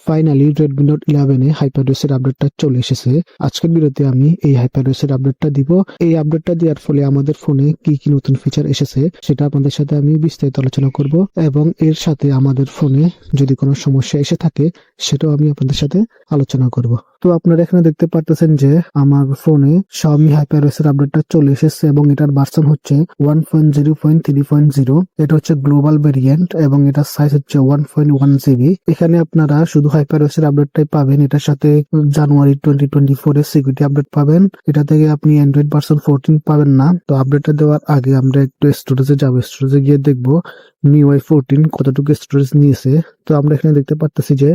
Finally Redmi Note 11 এ HyperOS এর আপডেটটা চলে এসেছে। আজকের ভিডিওতে আমি এই HyperOS এর আপডেটটা দিব। এই আপডেটটা দেওয়ার ফলে আমাদের ফোনে কি কি নতুন ফিচার এসেছে সেটা আপনাদের সাথে আমি বিস্তারিত আলোচনা করব এবং এর সাথে আমাদের ফোনে যদি কোনো সমস্যা এসে থাকে সেটাও আমি আপনাদের সাথে আলোচনা করব। তো আপনারা এখানে দেখতে পারতেছেন যে আমার ফোনে Xiaomi HyperOS এর আপডেটটা চলে এসেছে এবং এটার ভার্সন হচ্ছে 1.0.3.0। এটা হচ্ছে গ্লোবাল ভেরিয়েন্ট এবং এটার সাইজ হচ্ছে 1.1 GB। এখানে আপনারা শুধু HyperOS এর আপডেটটাই পাবেন। এটার সাথে জানুয়ারি 2024 এর সিকিউরিটি আপডেট পাবেন। এটা থেকে আপনি অ্যান্ড্রয়েড ভার্সন 14 পাবেন না। তো আপডেটটা দেওয়ার আগে আমরা একটু স্টোরেজে যাব। স্টোরেজে গিয়ে দেখবো MIUI 14 কতটুকু স্টোরেজ নিয়েছে। তো আমরা এখানে দেখতে পাচ্ছি যে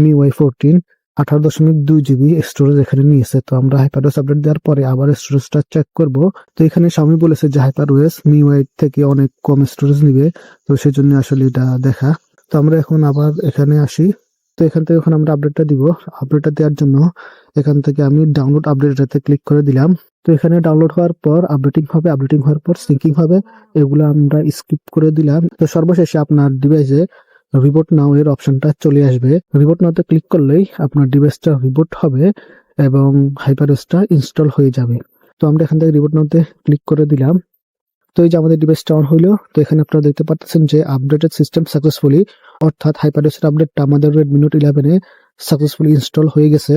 MIUI 14 18.2 GB স্টোরেজ এখানে নিয়েছে। তো আমরা HyperOS আপডেট দেওয়ার পরে আবার স্টোরেজটা চেক করব। তো এখানে Xiaomi বলেছে যে HyperOS MIUI থেকে অনেক কম স্টোরেজ নিবে, তো সেজন্য আসলে এটা দেখা। তো আমরা এখন আবার এখানে আসি। তো এখান থেকে এখন আমরা আপডেটটা দিব। আপডেটটা দেওয়ার জন্য এখান থেকে আমি ডাউনলোড আপডেটটাতে ক্লিক করে দিলাম। তো এখানে ডাউনলোড হওয়ার পর আপডেটিং হবে, আপডেটিং হওয়ার পর সিঙ্কিং হবে, এগুলো আমরা স্কিপ করে দিলাম। তো সর্বশেষে আপনার ডিভাইসে রিবোট নাও এর অপশনটা চলে আসবে। রিবোট নাওতে ক্লিক করলেই আপনার ডিভাইসটা রিবোট হবে এবং HyperOSটা ইনস্টল হয়ে যাবে। তো আমরা এখান থেকে রিবোট নাওতে ক্লিক করে দিলাম। তো এই যে আমাদের ডিভাইসটা অন হইলো। তো এখানে আপনারা দেখতে পাচ্ছেন যে আপডেটেড সিস্টেম সাকসেসফুলি, অর্থাৎ HyperOS এর আপডেটটা আমাদের Redmi Note 11 এ সাকসেসফুলি ইনস্টল হয়ে গেছে।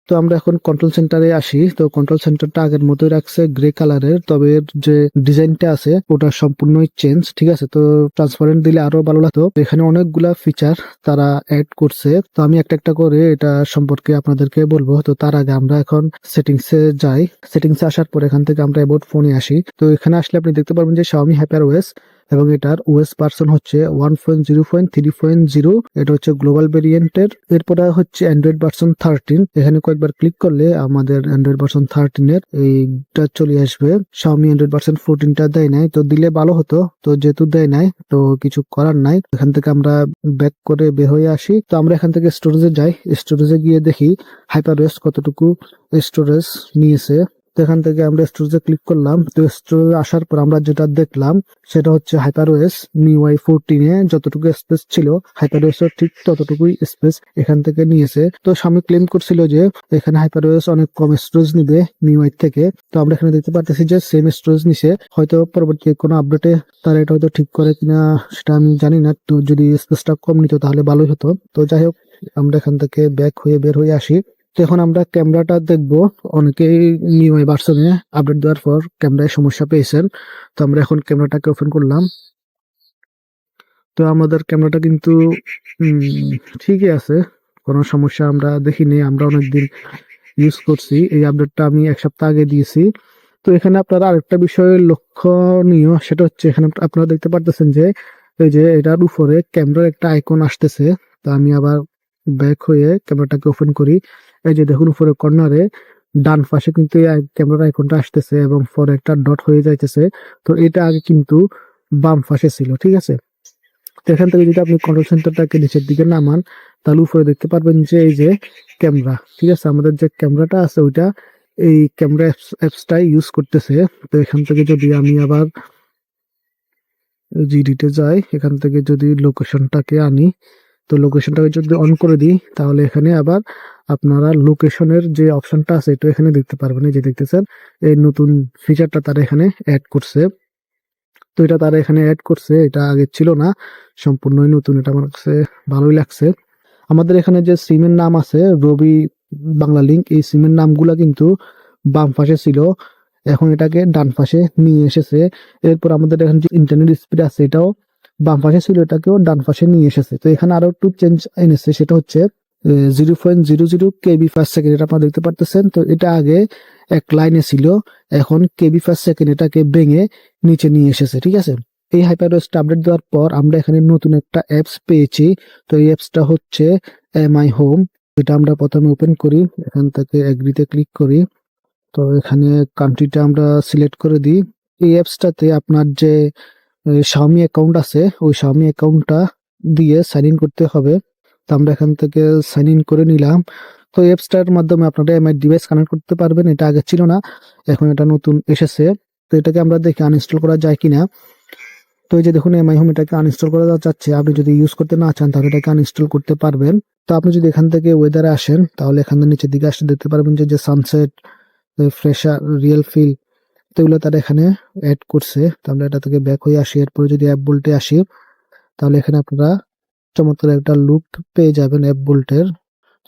তো আমরা এখন কন্ট্রোল সেন্টারে আসি। তো কন্ট্রোল সেন্টারটা আগের মতোই রাখছে, গ্রে কালারের, তবে এর যে ডিজাইনটা আছে ওটা সম্পূর্ণই চেঞ্জ। ঠিক আছে, তো ট্রান্সপারেন্ট দিলে আরো ভালো লাগতো। এখানে অনেকগুলা ফিচার তারা অ্যাড করছে। তো আমি একটা একটা করে এটা সম্পর্কে আপনাদেরকে বলবো। তো তার আগে আমরা এখন সেটিংসে যাই। সেটিংসে আসার পর এখান থেকে আমরা অ্যাবাউট ফোনে আসি। তো এখানে আসলে আপনি দেখতে পারবেন যে Xiaomi HyperOS এবং এটার OS ভার্সন হচ্ছে 1.0.3.0। এটা হচ্ছে গ্লোবাল ভেরিয়েন্টের। এরপরে হচ্ছে অ্যান্ড্রয়েড ভার্সন 13। এখানে কয়েকবার ক্লিক করলে আমাদের অ্যান্ড্রয়েড ভার্সন 13 এর এইটা চলে আসবে। Xiaomi অ্যান্ড্রয়েড ভার্সন 14টা দেয় নাই, তো দিলে ভালো হতো। তো যেহেতু দেয় নাই তো কিছু করার নাই। এখান থেকে আমরা ব্যাক করে বের হয়ে আসি। তো আমরা এখান থেকে স্টোরেজে যাই। স্টোরেজে গিয়ে দেখি HyperOS কতটুকু স্টোরেজ নিয়েছে। তো এখান থেকে আমরা স্টোরেজে ক্লিক করলাম। তো স্টোরেজে আসার পর আমরা যেটা দেখলাম সেটা হচ্ছে HyperOS MIUI 14 এ যতটুকু স্পেস ছিল HyperOS এর ঠিক ততটুকুই স্পেস এখান থেকে নিয়েছে। তো Xiaomi ক্লেম করছিল যে এখানে HyperOS অনেক কম স্টোরেজ নিবে MIUI থেকে। তো আমরা এখানে দেখতে পাচ্ছি যে সেম স্টোরেজ নিছে। হয়তো পরবর্তী কোনো আপডেটে তারা এটা হয়তো ঠিক করে কিনা সেটা আমি জানি না। তো যদি স্পেসটা কম নিত তাহলে ভালোই হতো। তো যাই হোক, আমরা এখান থেকে ব্যাক হয়ে বের হয়ে আসি। তো এখন আমরা ক্যামেরাটা দেখবো। অনেকেই MIUI ভার্সনে আপডেট দেওয়ার পর ক্যামেরায় সমস্যা পেয়েছেন। তো আমরা এখন ক্যামেরাটাকে ওপেন করলাম। তো আমাদের ক্যামেরাটা কিন্তু ঠিকই আছে, কোনো সমস্যা আমরা দেখিনি। আমরা অনেকদিন ইউজ করছি। এই আপডেটটা আমি এক সপ্তাহ আগে দিয়েছি। তো এখানে আপনারা আরেকটা বিষয় লক্ষণীয়, সেটা হচ্ছে এখানে আপনারা দেখতে পারতেছেন যে এই যে এটার উপরে ক্যামেরার একটা আইকন আসতেছে। তো আমি আবার ব্যাক হয়ে ক্যামেরাটাকে ওপেন করি। এই যে দেখুন উপরে কর্নারে ডান পাশে কিন্তু এই ক্যামেরার আইকনটা আসতেছে এবং পরে একটা ডট হয়ে যাইতেছে। তো এটা আগে কিন্তু বাম পাশে ছিল। ঠিক আছে, তো এখান থেকে যদি আপনি কন্ট্রোল সেন্টারটাকে নিচের দিকে নামান তাহলে উপরে দেখতে পারবেন যে এই যে ক্যামেরা। ঠিক আছে, আমাদের যে ক্যামেরাটা আছে ওইটা এই ক্যামেরা অ্যাপসটাই ইউজ করতেছে। তো এখান থেকে যদি আমি আবার জিডিতে যাই, এখান থেকে যদি লোকেশনটাকে আনি, তো লোকেশনটাকে যদি অন করে দিই তাহলে এখানে আবার আপনারা লোকেশনের যে অপশনটা আছে এটা এখানে দেখতে পারবেন। এই যে দেখতেছেন এই নতুন ফিচারটা তারা এখানে অ্যাড করছে। তো এটা তারা এখানে অ্যাড করছে, এটা আগে ছিল না, সম্পূর্ণই নতুন। এটা আমার কাছে ভালোই লাগছে। আমাদের এখানে যে সিমের নাম আছে রবি বাংলা লিঙ্ক, এই সিমের নামগুলা কিন্তু বাম পাশে ছিল, এখন এটাকে ডান পাশে নিয়ে এসেছে। এরপর আমাদের এখানে যে ইন্টারনেট স্পিড আছে এটাও বাম পাশে ছিল, এটাকেও ডান পাশে নিয়ে এসেছে। তো এখানে আরো একটু চেঞ্জ এনেছে, সেটা হচ্ছে 0.00 কেবি পার সেকেন্ড। এটা আপনারা দেখতে পারতেছেন। তো এটা আগে এক লাইনে ছিল, এখন কেবি পার সেকেন্ড এটাকে ভেঙে নিচে নিয়ে এসেছে। ঠিক আছে, এই HyperOS আপডেট দেওয়ার পর আমরা এখানে নতুন একটা অ্যাপস পেয়েছি। তো এই অ্যাপসটা হচ্ছে মাই হোম। এটা আমরা প্রথমে ওপেন করি, এখান থেকে এগ্রিতে ক্লিক করি। তো এখানে কান্ট্রিটা আমরা সিলেক্ট করে দিই। এই অ্যাপসটাতে আপনার যে Xiaomi অ্যাকাউন্ট আছে ওই Xiaomi অ্যাকাউন্টটা দিয়ে সাইন ইন করতে হবে। তো আমরা এখান থেকে সাইন ইন করে নিলাম। তো অ্যাপসটার মাধ্যমে আপনারা এমআই ডিভাইস কানেক্ট করতে পারবেন। এটা আগে ছিল না, এখন এটা নতুন এসেছে। তো এটাকে আমরা দেখি আনইনস্টল করা যায় কিনা। তো এই যে দেখুন এমআই হোম এটাকে আনইনস্টল করা যাচ্ছে, আপনি যদি ইউজ করতে না চান তাহলে এটাকে আনইনস্টল করতে পারবেন। তো আপনি যদি এখান থেকে ওয়েদারে আসেন তাহলে এখান থেকে নিচের দিকে আসতে দেখতে পারবেন যে সানসেট, ফ্রেশার, রিয়েল ফিল, তো এগুলো তারা এখানে অ্যাড করছে। তো আমরা এটা থেকে ব্যাক হয়ে আসি, এরপরে যদি অ্যাপ বোল্টে আসি তাহলে এখানে আপনারা চমৎকার একটা লুক পেয়ে যাবেন অ্যাপ বোল্টের।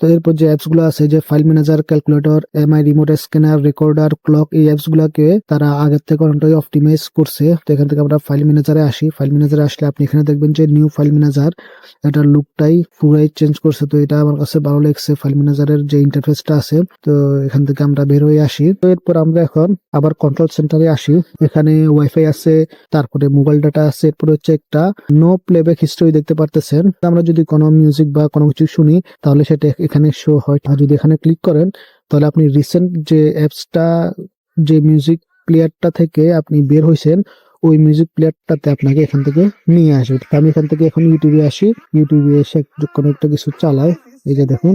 তো এরপর যে অ্যাপস গুলো আছে, যে file manager, calculator, MI remote scanner, recorder, clock, এই অ্যাপস গুলাকে তারা আগের থেকে অনেকটাই অপটিমাইজ করছে। তো এখান থেকে আমরা ফাইল ম্যানেজারে আসি। ফাইল ম্যানেজারে আসলে আপনি এখানে দেখবেন যে নিউ ফাইল ম্যানেজার, এটার লুকটাই পুরাই চেঞ্জ করছে। তো এটা আমার কাছে ভালো লাগছে, ফাইল ম্যানেজারের যে ইন্টারফেসটা আছে। তো এখান থেকে আমরা বের হয়ে আসি। তো এরপর আমরা এখন আবার কন্ট্রোল সেন্টারে আসি। এখানে ওয়াইফাই আছে, তারপরে মোবাইল ডাটা আছে, এরপর হচ্ছে একটা নো প্লেব্যাক হিস্টরি দেখতে পারতেছেন। আমরা যদি কোনো মিউজিক বা কোনো কিছু শুনি তাহলে সেটা এখানে শো হয়। আর যদি এখানে ক্লিক করেন তাহলে আপনি রিসেন্ট যে অ্যাপসটা, যে মিউজিক প্লেয়ারটা থেকে আপনি বের হয়েছেন, ওই মিউজিক প্লেয়ারটাতে আপনাকে এখান থেকে নিয়ে আসবে। আমি এখান থেকে এখন ইউটিউবে আসি, ইউটিউবে এসে কোনো একটা কিছু চালাই। এই যে দেখুন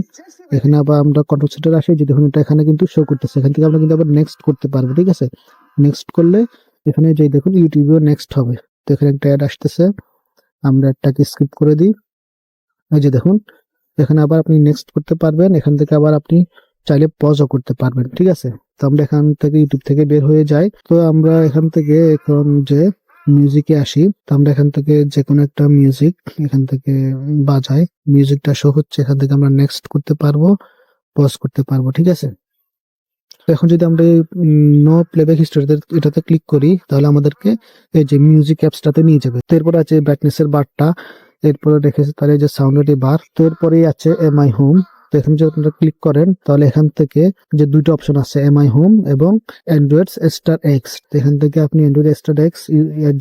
এখানে আবার আমরা কন্ট্রোল সেন্টারে আসি, যে দেখুন এটা এখানে কিন্তু শো করতেছে। এখান থেকে আমরা কিন্তু আবার নেক্সট করতে পারবো, ঠিক আছে। নেক্সট করলে এখানে যে দেখুন ইউটিউবেও নেক্সট হবে। তো এখানে একটা অ্যাড আসতেছে, আমরা এটাকে স্কিপ করে দিই। এই যে দেখুন এখানে আবার আপনি নেক্সট করতে পারবেন, এখান থেকে আবার আপনি চাইলে পজও করতে পারবেন, ঠিক আছে। তো আমরা এখান থেকে ইউটিউব থেকে বের হয়ে যাই। তো আমরা এখান থেকে এখন যে মিউজিকে আসি, তো আমরা এখান থেকে যে কোনো একটা মিউজিক এখান থেকে বাজাই, মিউজিকটা শো হচ্ছে, এখান থেকে আমরা নেক্সট করতে পারবো, পজ করতে পারবো, ঠিক আছে। তো এখন যদি আমরা নো প্লেব্যাক হিস্টরিতে এটাতে ক্লিক করি তাহলে আমাদেরকে এই যে মিউজিক অ্যাপসটাতে নিয়ে যাবে। তো এরপর আছে ব্রাইটনেসের বারটা, এরপরে রেখেছে তার এই যে সাউন্ডের বার। তো এরপরেই আছে এমআই হোম। তো এখানে যদি আপনারা ক্লিক করেন তাহলে এখান থেকে যে দুইটা অপশন আছে, এমআই হোম এবং অ্যান্ড্রয়েড স্টার এক্স। তো এখান থেকে আপনি অ্যান্ড্রয়েড স্টার এক্স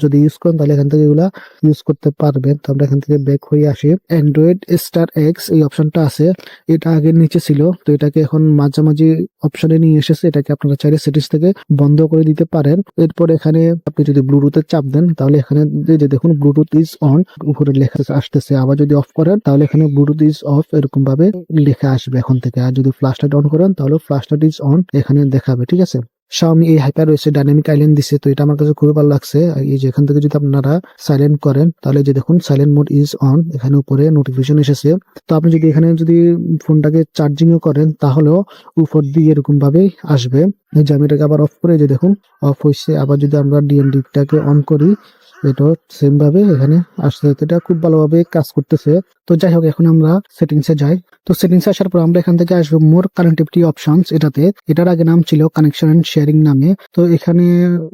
যদি ইউজ করেন তাহলে এখান থেকে এগুলা ইউজ করতে পারবেন। তো আমরা এখান থেকে ব্যাক হয়ে আসি। অ্যান্ড্রয়েড স্টার এক্স এই অপশনটা আছে, এটা আগের নিচে ছিল, তো এটাকে এখন মাঝামাঝি অপশনে নিয়ে এসেছে। এটাকে আপনারা চাইলে সেটিংস থেকে বন্ধ করে দিতে পারেন। এরপর এখানে আপনি যদি ব্লুটুথে চাপ দেন তাহলে এখানে যে দেখুন ব্লুটুথ ইজ অন উপরে লেখা আসতেছে। আবার যদি অফ করেন তাহলে এখানে ব্লুটুথ ইজ অফ এরকম ভাবে লেখা আসবে এখন থেকে। আর যদি ফ্ল্যাশ লাইট অন করেন তাহলে ফ্ল্যাশ লাইট ইজ অন এখানে দেখাবে, ঠিক আছে। Xiaomi এই HyperOS ডাইনামিক আইল্যান্ড দিছে, তো এটা আমার কাছে খুবই ভালো লাগছে। এই যে এখান থেকে যদি আপনারা সাইলেন্ট করেন তাহলে যে দেখুন সাইলেন্ট মোড ইজ অন এখানে উপরে নোটিফিকেশন এসেছে। তো আপনি যদি এখানে যদি ফোনটাকে চার্জিংও করেন তাহলেও উপর দিয়ে এরকম ভাবেই আসবে। এই যে আমি এটাকে আবার অফ করে, যে দেখুন অফ হয়েছে। আবার যদি আমরা ডিএনডিটাকে অন করি এটা সেম ভাবে এখানে আসছে। এটা খুব ভালোভাবে কাজ করতেছে। তো যাই হোক এখন আমরা সেটিংসে যাই। তো সেটিংসে আসার পর আমরা এখান থেকে আসবো মোর কানেক্টিভিটি অপশনস। এটার আগে নাম ছিল কানেকশন এন্ড শেয়ারিং নামে। তো এখানে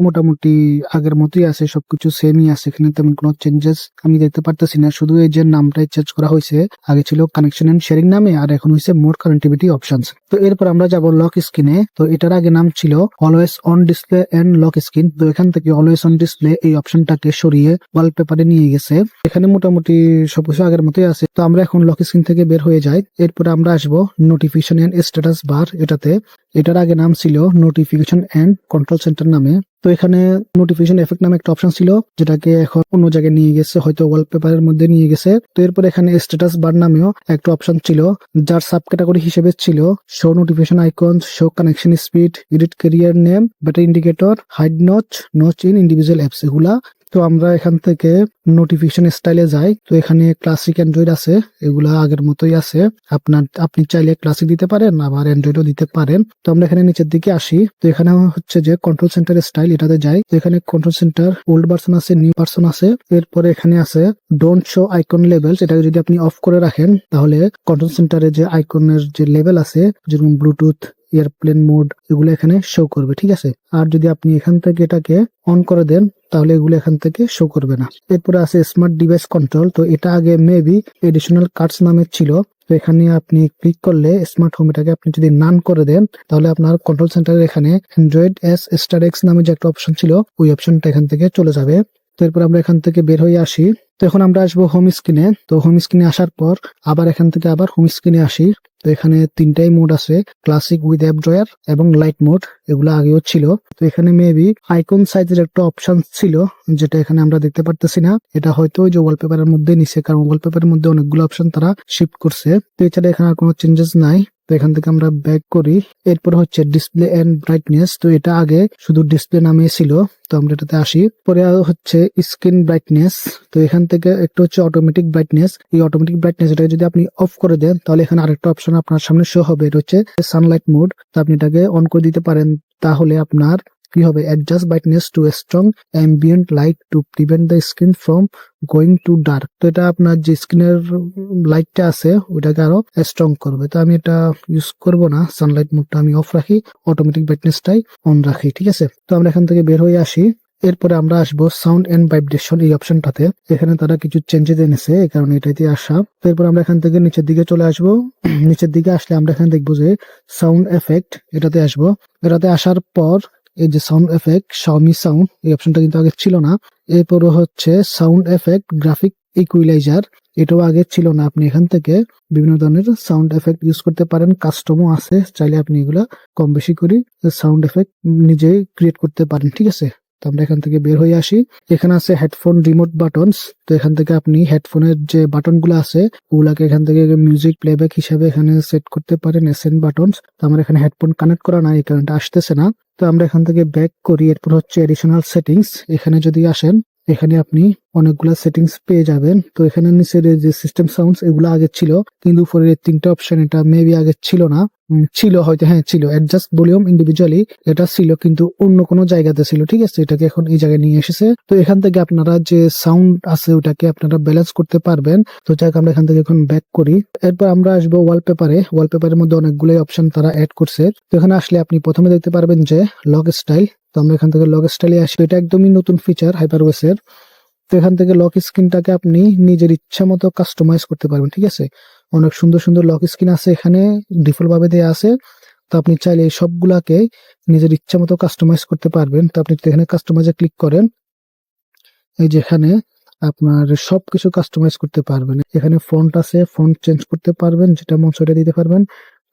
মোটামুটি আগের মতোই আছে, সবকিছু সেমই আছে, এখানে তেমন কোনো চেঞ্জেস আমি দেখতে পারতেছি না। শুধু এই যে নামটাই চেঞ্জ করা হয়েছে, আগে ছিল কানেকশন এন্ড শেয়ারিং নামে আর এখন হয়েছে মোর কানেক্টিভিটি অপশনস। তো এরপর আমরা যাব লক স্ক্রিনে। তো এটার আগে নাম ছিল always on display and lock screen. তো এখান থেকে অলওয়েজ অন ডিসপ্লে এই অপশনটাকে সরিয়ে ওয়ালপেপারে নিয়ে গেছে। এখানে মোটামুটি সবকিছু আগের মতোই আছে। তো আমরা এখন লক স্ক্রিন থেকে বের হয়ে যাই। এরপরে আমরা আসবো নোটিফিকেশন এন্ড স্ট্যাটাস বার। এটার আগে নাম ছিল নোটিফিকেশন এন্ড কন্ট্রোল সেন্টার নামে। তো এখানে নোটিফিকেশন এফেক্ট নামে একটা অপশন ছিল, যেটাকে এখন অন্য জায়গায় নিয়ে গেছে, হয়তো ওয়ালপেপারের মধ্যে নিয়ে গেছে। তো এরপর এখানে স্ট্যাটাস বার নামেও একটা অপশন ছিল, যার সাব ক্যাটাগরি হিসেবে ছিল show notification icons, show connection speed, edit carrier name, battery indicator, hide notch in individual apps এগুলা। তো আমরা এখান থেকে নোটিফিকেশন স্টাইলে যাই। তো এখানে ক্লাসিক অ্যান্ড্রয়েড আছে, এগুলা আগের মতোই আছে। আপনি চাইলে ক্লাসিক দিতে পারেন, আবার অ্যান্ড্রয়েডও দিতে পারেন। তো আমরা এখানে নিচের দিকে আসি। তো এখানে হচ্ছে যে কন্ট্রোল সেন্টার স্টাইল, এটাতে যাই। তো এখানে কন্ট্রোল সেন্টার ওল্ড ভার্সন আছে, নিউ ভার্সন আছে। এরপরে এখানে আছে ডোন্ট শো আইকন লেভেলস। এটাকে যদি আপনি অফ করে রাখেন তাহলে কন্ট্রোল সেন্টারে যে আইকনের যে লেভেল আছে, যেরকম ব্লুটুথ, এয়ারপ্লেন মোড, এগুলো এখানে শো করবে, ঠিক আছে। আর যদি আপনি এখান থেকে এটাকে অন করে দেন তাহলে এগুলো এখান থেকে শো করবে না। এরপরে আছে স্মার্ট ডিভাইস কন্ট্রোল। তো এটা আগে মেবি এডিশনাল কার্ডস নামে ছিল। তো এখানে আপনি ক্লিক করলে স্মার্ট হোম এটাকে আপনি যদি নান করে দেন তাহলে আপনার কন্ট্রোল সেন্টারের এখানে অ্যান্ড্রয়েড এস স্টার এক্স নামে যে একটা অপশন ছিল ওই অপশনটা এখান থেকে চলে যাবে। তো এরপর আমরা এখান থেকে বের হয়ে আসি। তো এখন আমরা আসবো হোম স্ক্রিনে। তো হোম স্ক্রিনে আসার পর আবার এখান থেকে আবার হোম স্ক্রিনে আসি। তো এখানে তিনটাই মোড আছে, ক্লাসিক উইথ অ্যাপ ড্রয়ার এবং লাইট মোড, এগুলো আগেও ছিল। তো এখানে মেবি আইকন সাইজের একটা অপশন ছিল যেটা এখানে আমরা দেখতে পারতেছি না, এটা হয়তো ওই যে ওয়ালপেপারের মধ্যে নিছে, কারণ ওয়ালপেপারের মধ্যে অনেকগুলো অপশন তারা শিফট করছে। তো এছাড়া এখানে আর কোনো চেঞ্জেস নাই। তো এখান থেকে আমরা ব্যাক করি। এরপর হচ্ছে ডিসপ্লে এন্ড ব্রাইটনেস, তো এটা আগে শুধু ডিসপ্লে নামে ছিল, তো আমরা এটাতে আসি। পরে হচ্ছে স্ক্রিন ব্রাইটনেস, তো এখান থেকে একটা হচ্ছে অটোমেটিক ব্রাইটনেস। এই অটোমেটিক ব্রাইটনেস এটা যদি আপনি অফ করে দেন তাহলে এখানে আরেকটা অপশন আপনার সামনে শো হবে, এটা হচ্ছে সানলাইট মোড। তো আপনি এটাকে অন করে দিতে পারেন, তাহলে আপনার কি হবে, adjust brightness to strong ambient light to prevent the screen from going to dark. তো এটা আপনার যে স্ক্রিনের লাইটটা আছে ওটাকে আরো স্ট্রং করবে। তো আমি এটা ইউজ করব না, সানলাইট মোডটা আমি অফ রাখি, অটোমেটিক ব্রাইটনেসটাই অন রাখি, ঠিক আছে। তো আমরা এখান থেকে বের হয়ে আসি। এরপরে আমরা আসবো সাউন্ড এন্ড ভাইব্রেশন এই অপশনটাতে। এখানে তারা কিছু চেঞ্জেস এনেছে, এই কারণে এটাতে আসা। এরপর আমরা এখান থেকে নিচের দিকে চলে আসবো। নিচের দিকে আসলে আমরা এখানে দেখবো যে সাউন্ড এফেক্ট, এটাতে আসবো। এটাতে আসার পর এই যে সাউন্ড এফেক্ট Xiaomi সাউন্ড, এই অপশনটা কিন্তু আগে ছিল না। এরপর হচ্ছে সাউন্ড এফেক্ট গ্রাফিক ইকুইলাইজার, এটাও আগে ছিল না। আপনি এখান থেকে বিভিন্ন ধরনের সাউন্ড এফেক্ট ইউজ করতে পারেন, কাস্টমও আছে, চাইলে আপনি এগুলা কম বেশি করে সাউন্ড এফেক্ট নিজেই ক্রিয়েট করতে পারেন, ঠিক আছে। তো আমরা এখান থেকে বের হয়ে আসি। এখানে আছে হেডফোন রিমোট বাটনস, তো এখান থেকে আপনি হেডফোনের যে বাটন গুলো আছে ওগুলাকে এখান থেকে মিউজিক প্লেব্যাক হিসাবে এখানে সেট করতে পারেন, এসএন বাটনস। তো আমার এখানে হেডফোন কানেক্ট করা নাই, এই কারণটা আসতেছে না। তো আমরা এখান থেকে ব্যাক করি। এরপর হচ্ছে এডিশনাল সেটিংস, এখানে যদি আসেন এখানে আপনি অনেকগুলা সেটিংস পেয়ে যাবেন। তো এখানে নিচের যে সিস্টেম সাউন্ডস এগুলো আগে ছিল, কিন্তু উপরের তিনটা অপশন এটা মেবি আগে ছিল না, ছিল হয়তো, হ্যাঁ ছিল। অ্যাডজাস্ট ভলিউম ইন্ডিভিজুয়ালি এটা ছিল, কিন্তু অন্য কোনো জায়গাতে ছিল, ঠিক আছে। এটাকে এখন এই জায়গায় নিয়ে এসেছে। তো এখান থেকে আপনারা যে সাউন্ড আছে ওটাকে আপনারা ব্যালেন্স করতে পারবেন। তো যাক আমরা এখান থেকে এখন ব্যাক করি। এরপর আমরা আসবো ওয়ালপেপারে। ওয়ালপেপারের মধ্যে অনেকগুলো অপশন তারা অ্যাড করছে। তো এখানে আসলে আপনি প্রথমে দেখতে পারবেন যে লক স্টাইল। তো আমরা এখান থেকে লক স্টাইলে আসি, এটা একদমই নতুন ফিচার HyperOS এর। তো এখান থেকে লক স্ক্রিনটাকে আপনি নিজের ইচ্ছা মতো কাস্টমাইজ করতে পারবেন, ঠিক আছে। অনেক সুন্দর সুন্দর লক স্ক্রিন আছে এখানে, ডিফল্ট ভাবে দেওয়া আছে। তো আপনি চাইলে এই সবগুলাকে নিজের ইচ্ছা মতো কাস্টমাইজ করতে পারবেন। তো আপনি এখানে কাস্টমাইজে ক্লিক করেন, এই যেখানে আপনার সবকিছু কাস্টমাইজ করতে পারবেন। এখানে ফন্ট আছে, ফন্ট চেঞ্জ করতে পারবেন, যেটা মন চায় দিতে পারবেন।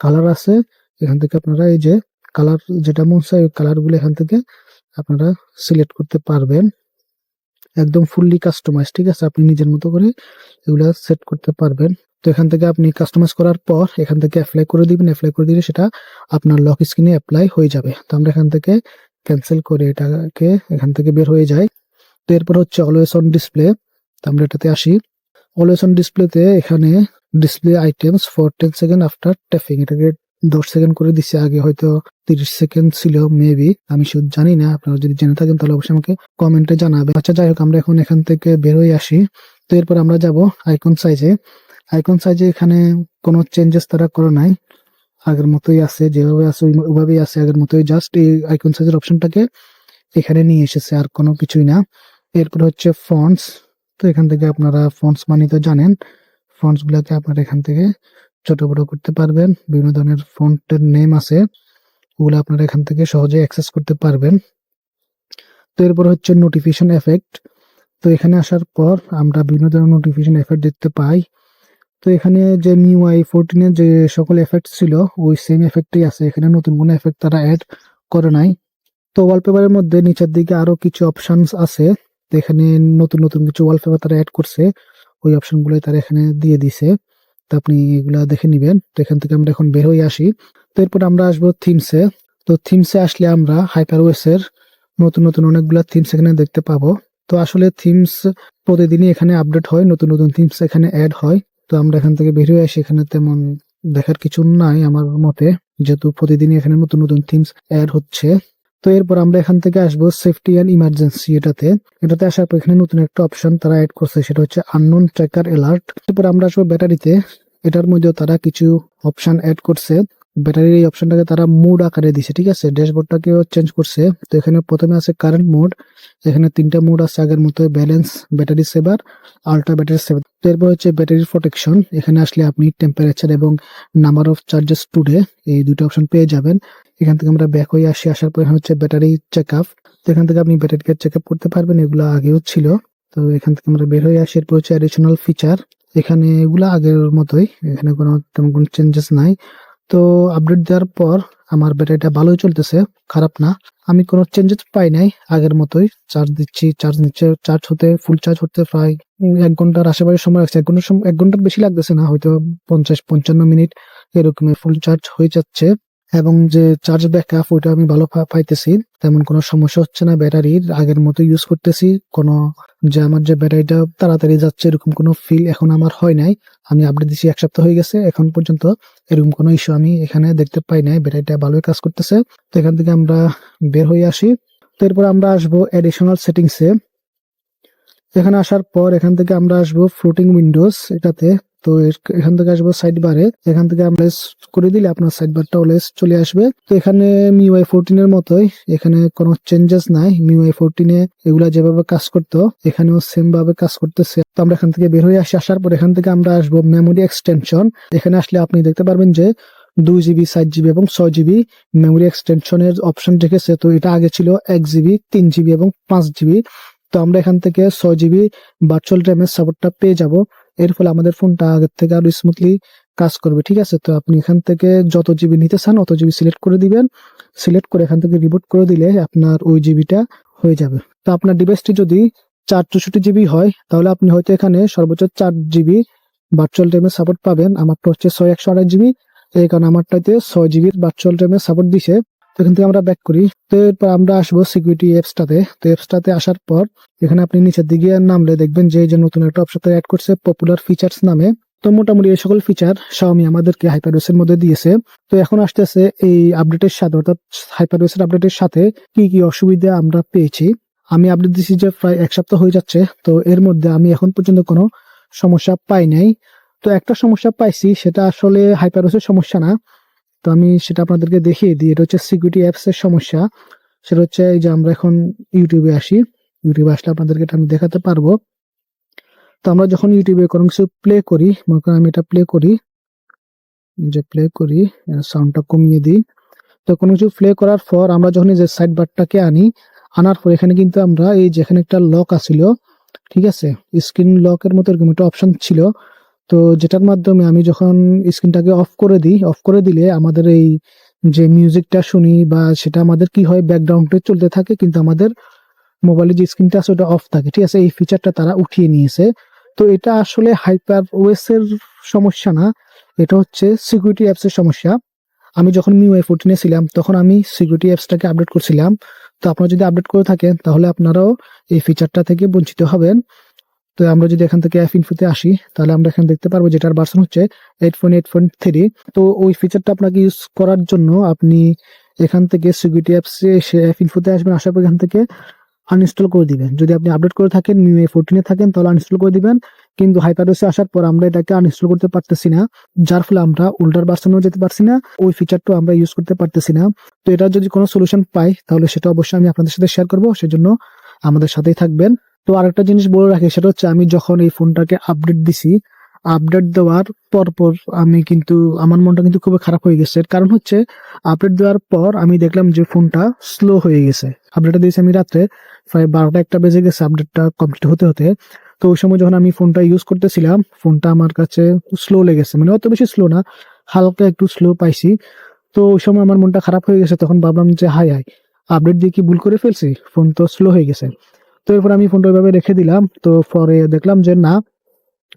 কালার আছে, এখান থেকে আপনারা এই যে কালার যেটা মন চায় ওই কালার গুলো এখান থেকে আপনারা সিলেক্ট করতে পারবেন, একদম ফুললি কাস্টমাইজ, ঠিক আছে। আপনি নিজের মতো করে এগুলা সেট করতে পারবেন। তো এখান থেকে আপনি কাস্টমাইজ করার পর এখান থেকে অ্যাপ্লাই করে দিবেন, অ্যাপ্লাই করে দিলে সেটা আপনার লক স্ক্রিনে অ্যাপ্লাই হয়ে যাবে। তো আমরা এখান থেকে ক্যান্সেল করে এটাকে এখান থেকে বের হয়ে যাই। তো এরপর হচ্ছে অলওয়েজ অন ডিসপ্লে, তো আমরা এটাতে আসি। অলওয়েজ অন ডিসপ্লেতে এখানে display items for 10 second after tapping, এটাকে 10 সেকেন্ড করে দিচ্ছে, আগে হয়তো 30 সেকেন্ড ছিল মেবি, আমি শুধু জানি না। আপনারা যদি জেনে থাকেন তাহলে অবশ্যই আমাকে কমেন্টে জানাবেন। আচ্ছা যাই হোক, আমরা এখন এখান থেকে বের হয়ে আসি। তো এরপর আমরা যাব আইকন সাইজে। আইকন সাইজে এখানে কোনো চেঞ্জেস তারা করে নাই, আগের মতোই আছে, যেভাবে আছে ওইভাবেই আছে আগের মতোই, জাস্ট এই আইকন সাইজের অপশনটাকে এখানে নিয়ে এসেছে, আর কোনো কিছুই না। এরপর হচ্ছে ফন্টস, তো এখান থেকে আপনারা ফন্টস মানে তো জানেন, ফন্টস গুলাকে আপনারা এখান থেকে ছোট বড় করতে পারবেন। বিভিন্ন ধরনের ফন্টের নেম আছে, ওগুলো আপনারা এখান থেকে সহজে অ্যাক্সেস করতে পারবেন। তো এরপর হচ্ছে নোটিফিকেশন এফেক্ট। তো এখানে আসার পর আমরা বিভিন্ন ধরনের নোটিফিকেশন এফেক্ট দেখতে পাই। তো এখানে যে MIUI 14 এর যে সকল এফেক্ট ছিল ওই সেম এফেক্টই আছে, এখানে নতুন কোনো এফেক্ট তারা অ্যাড করে নাই। তো ওয়ালপেপারের মধ্যে নিচের দিকে আরো কিছু অপশনস আছে, তো এখানে নতুন নতুন কিছু ওয়ালপেপার তারা অ্যাড করছে, ওই অপশন গুলো তারা এখানে দিয়ে দিছে। তো আপনি এগুলা দেখে নিবেন। তো এখান থেকে আমরা এখন বের হয়ে আসি। তো এরপর আমরা আসবো থিমসে। তো থিমসে আসলে আমরা HyperOS এর নতুন নতুন অনেকগুলা থিমস এখানে দেখতে পাবো। তো আসলে থিমস প্রতিদিনই এখানে আপডেট হয়, নতুন নতুন থিমস এখানে অ্যাড হয়। তো আমরা এখান থেকে বের হয়ে আসি, এখানে তেমন দেখার কিছু নাই আমার মতে, যেহেতু প্রতিদিনই এখানে নতুন নতুন থিমস অ্যাড হচ্ছে। তো এরপর আমরা এখান থেকে আসবো সেফটি অ্যান্ড ইমার্জেন্সি, এটাতে আসার পর এখানে নতুন একটা অপশন তারা অ্যাড করছে, সেটা হচ্ছে আননোন ট্র্যাকার অ্যালার্ট। এরপর আমরা আসবো ব্যাটারিতে, এটার মধ্যেও তারা কিছু অপশন অ্যাড করছে। ব্যাটারির এই অপশনটাকে তারা মোড আকারে দিছে, ঠিক আছে, ড্যাশবোর্ডটাকেও চেঞ্জ করছে। তো এখানে প্রথমে আছে কারেন্ট মোড, এখানে তিনটা মোড আছে আগের মতো, balance, battery saver, ultra battery saver. তো এরপর হচ্ছে ব্যাটারি প্রোটেকশন, এখানে আসলে আপনি টেম্পারেচার এবং নাম্বার অফ চার্জেস টুডে এই দুটো অপশন পেয়ে যাবেন। এখান থেকে আমরা ব্যাক হয়ে আসি, আসার পর এখানে হচ্ছে ব্যাটারি চেক আপ, তো এখান থেকে আপনি ব্যাটারিকে চেক আপ করতে পারবেন, এগুলো আগেও ছিল। তো এখান থেকে আমরা বের হয়ে আসি। এরপর হচ্ছে অ্যাডিশনাল ফিচার, এখানে এগুলা আগের মতোই, এখানে কোনো তেমন কোনো চেঞ্জেস নাই। তো আপডেট দেওয়ার পর আমার ব্যাটারিটা ভালোই চলতেছে, খারাপ না। আমি কোনো চেঞ্জেস পাই নাই, আগের মতোই চার্জ দিচ্ছি, চার্জ নিচ্ছে। ফুল চার্জ হতে প্রায় 1 ঘন্টার আশেপাশে সময় লাগছে। 1 ঘন্টার বেশি লাগতেছে না, হয়তো 50-55 মিনিট এরকম ফুল চার্জ হয়ে যাচ্ছে। এবং যে চার্জ ব্যাকআপ ওইটা আমি ভালো পাইতেছি, তেমন কোনো সমস্যা হচ্ছে না ব্যাটারির। আগের মতো ইউজ করতেছি, কোনো যে আমার যে ব্যাটারিটা তাড়াতাড়ি যাচ্ছে এরকম কোনো ফিল এখন আমার হয় নাই। আমি আপডেট দিচ্ছি 1 সপ্তাহ হয়ে গেছে, এখন পর্যন্ত এরকম কোনো ইস্যু আমি এখানে দেখতে পাই নাই। ব্যাটারিটা ভালোই কাজ করতেছে। তো এখান থেকে আমরা বের হয়ে আসি। তো এরপর আমরা আসবো এডিশনাল সেটিংসে। এখানে আসার পর এখান থেকে আমরা আসবো ফ্লোটিং উইন্ডোজ এটাতে। তো এখান থেকে আসবো সাইড বারে, এখান থেকে আমরা করে দিলে আপনার সাইড বারটা অলওয়েজ চলে আসবে। তো এখানে MIUI 14 এর মতোই, এখানে কোনো চেঞ্জেস নাই। MIUI 14 এ এগুলা যেভাবে কাজ করতো এখানেও সেম ভাবে কাজ করতেছে। তো আমরা এখান থেকে বের হয়ে আসার পর এখান থেকে আমরা আসবো মেমোরি এক্সটেনশন। এখানে আসলে আপনি দেখতে পারবেন যে 2 GB, 4 GB এবং 6 GB মেমোরি এক্সটেনশনের অপশন রেখেছে। তো এটা আগে ছিল 1 GB, 3 GB এবং 5 GB। তো আমরা এখান থেকে 6 GB ভার্চুয়াল র্যামের সাপোর্টটা পেয়ে যাব। এর ফলে আমাদের ফোনটা আগের থেকে আরো স্মুথলি কাজ করবে, ঠিক আছে। তো আপনি এখান থেকে যত জিবি নিতে চান অত জিবি সিলেক্ট করে দিবেন। সিলেক্ট করে এখান থেকে রিবুট করে দিলে আপনার ওই জিবিটা হয়ে যাবে। তো আপনার ডিভাইসটি যদি 464 GB হয় তাহলে আপনি হয়তো এখানে সর্বোচ্চ 4 GB ভার্চুয়াল র্যামের সাপোর্ট পাবেন। আমারটা হচ্ছে 128 GB, এই কারণে আমারটাতে 6 GB ভার্চুয়াল র্যামের সাপোর্ট দিছে। তো এখান থেকে আমরা ব্যাক করি। তো এরপর আমরা আসবো সিকিউরিটি অ্যাপসটাতে। তো অ্যাপসটাতে আসার পর এখানে আপনি নিচের দিকে নামলে দেখবেন যে নতুন একটা অপশন অ্যাড করছে পপুলার ফিচার্স নামে। তো মোটামুটি এই সকল ফিচার Xiaomi আমাদেরকে HyperOS এর মধ্যে দিয়েছে। তো এখন আসতেছে এই আপডেটের সাথে, অর্থাৎ HyperOS এর আপডেটের সাথে কি কি অসুবিধা আমরা পেয়েছি। আমি আপডেট দিচ্ছি যে প্রায় 1 সপ্তাহ হয়ে যাচ্ছে। তো এর মধ্যে আমি এখন পর্যন্ত কোনো সমস্যা পাই নাই। তো একটা সমস্যা পাইছি, সেটা আসলে HyperOS এর সমস্যা না। তো আমি সেটা আপনাদেরকে দেখিয়ে দিই। এটা হচ্ছে সিকিউরিটি অ্যাপস এর সমস্যা। সেটা হচ্ছে এই যে আমরা এখন ইউটিউবে আসি, ইউটিউবে আসলে আপনাদেরকে এটা আমি দেখাতে পারবো। তো আমরা যখন ইউটিউবে কোনো কিছু প্লে করি, মনে করেন আমি এটা প্লে করি, সাউন্ডটা কমিয়ে দিই। তো কোনো কিছু প্লে করার পর আমরা যখন এই যে সাইড বারটাকে আনার পর এখানে কিন্তু আমরা এই যেখানে একটা লক আছিল, ঠিক আছে, স্ক্রিন লকের মতো এরকম একটা অপশন ছিল। তো যেটার মাধ্যমে আমি যখন স্ক্রিনটাকে অফ করে দিই, অফ করে দিলে আমাদের এই যে মিউজিকটা শুনি বা সেটা আমাদের কি হয় ব্যাকগ্রাউন্ডে চলতে থাকে, কিন্তু আমাদের মোবাইলের যে স্ক্রিনটা আছে ওটা অফ থাকে, ঠিক আছে। এই ফিচারটা তারা উঠিয়ে নিয়েছে। তো এটা আসলে HyperOS এর সমস্যা না, এটা হচ্ছে সিকিউরিটি অ্যাপস এর সমস্যা। আমি যখন MIUI 14 এ ছিলাম তখন আমি সিকিউরিটি অ্যাপসটাকে আপডেট করছিলাম। তো আপনারা যদি আপডেট করে থাকেন তাহলে আপনারাও এই ফিচারটা থেকে বঞ্চিত হবেন। তো আমরা যদি এখান থেকে অ্যাপ ইনফোতে আসি তাহলে আমরা এখানে দেখতে পারবো যেটার ভার্সন হচ্ছে 8.8.3। তো ওই ফিচারটা আপনাকে ইউজ করার জন্য আপনি এখান থেকে সিকিউরিটি অ্যাপসে এসে অ্যাপ ইনফোতে আসবেন, আসার পর এখান থেকে আনইনস্টল করে দিবেন। যদি আপনি আপডেট করে থাকেন MIUI 14 এ থাকেন তাহলে আনইনস্টল করে দিবেন। কিন্তু HyperOS এ আসার পর আমরা এটাকে আনইনস্টল করতে পারতেছি না, যার ফলে আমরা উল্টার ভার্সনেও যেতে পারছি না, ওই ফিচারটাও আমরা ইউজ করতে পারতেছি না। তো এটা যদি কোনো সলিউশন পাই তাহলে সেটা অবশ্যই আমি আপনাদের সাথে শেয়ার করবো, সেজন্য আমাদের সাথেই থাকবেন। তো আরেকটা জিনিস বলে রাখি, সেটা হচ্ছে আমি যখন এই ফোনটাকে আপডেট দিছি, আপডেট দেওয়ার পর আমি কিন্তু আমার মনটা কিন্তু খুবই খারাপ হয়ে গেছে। এর কারণ হচ্ছে আপডেট দেওয়ার পর আমি দেখলাম যে ফোনটা স্লো হয়ে গেছে। আপডেটটা দিয়েছি আমি রাত্রে, প্রায় 12টা-1টা বেজে গেছে আপডেটটা কমপ্লিট হতে হতে। তো ওই সময় যখন আমি ফোনটা ইউজ করতেছিলাম ফোনটা আমার কাছে স্লো লেগেছে, মানে অত বেশি স্লো না, হালকা একটু স্লো পাইছি। তো ওই সময় আমার মনটা খারাপ হয়ে গেছে, তখন ভাবলাম যে হাই হাই, আপডেট দিয়ে কি ভুল করে ফেলছি, ফোন তো স্লো হয়ে গেছে। তো এরপর আমি ফোনটা ওইভাবে রেখে দিলাম। তো পরে দেখলাম যে না,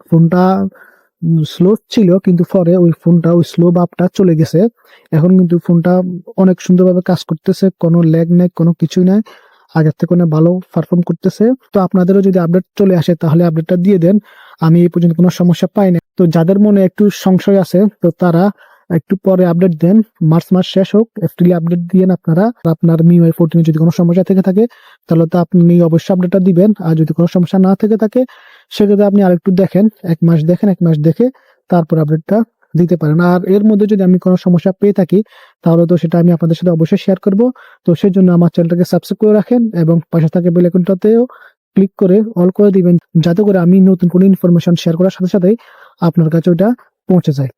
ফোনটা স্লো ছিল, কিন্তু পরে ওই ফোনটা ওই স্লো ভাবটা চলে গেছে। এখন কিন্তু ফোনটা অনেক সুন্দরভাবে কাজ করতেছে, কোনো ল্যাগ নেই, কোনো কিছুই নাই, আগের থেকে অনেক ভালো পারফর্ম করতেছে। তো আপনাদেরও যদি আপডেট চলে আসে তাহলে আপডেটটা দিয়ে দেন, আমি এই পর্যন্ত কোনো সমস্যা পাই না। তো যাদের মনে একটু সংশয় আছে তো তারা একটু পরে আপডেট দেন, মার্চ মাস শেষ হোক, এপ্রিলে আপডেট দিয়েন আপনারা। আপনার MIUI 14 যদি কোনো সমস্যা থেকে থাকে তাহলে তো আপনি অবশ্যই আপডেটটা দিবেন, আর যদি কোনো সমস্যা না থেকে থাকে সেক্ষেত্রে আপনি আরেকটু দেখেন, 1 মাস দেখেন, 1 মাস দেখে তারপর আপডেটটা দিতে পারেন। আর এর মধ্যে যদি আমি কোনো সমস্যা পেয়ে থাকি তাহলে তো সেটা আমি আপনাদের সাথে অবশ্যই শেয়ার করব। তো সেই জন্য আমার চ্যানেলটাকে সাবস্ক্রাইব করে রাখেন এবং পাশে থাকা বেল আইকনটাতেও ক্লিক করে অল করে দিবেন, যাতে করে আমি নতুন কোনো ইনফরমেশন শেয়ার করার সাথে সাথে আপনার কাছে ওটা পৌঁছে যায়।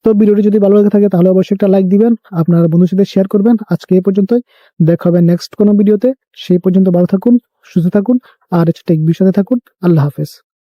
তো ভিডিওটি যদি ভালো লাগে থাকে তাহলে অবশ্যই একটা লাইক দিবেন, আপনার বন্ধুর সাথে শেয়ার করবেন। আজকে এই পর্যন্তই, দেখা হবে নেক্সট কোনো ভিডিওতে। সেই পর্যন্ত ভালো থাকুন, সুস্থ থাকুন আর টেক বিষয়ে থাকুন। আল্লাহ হাফেজ।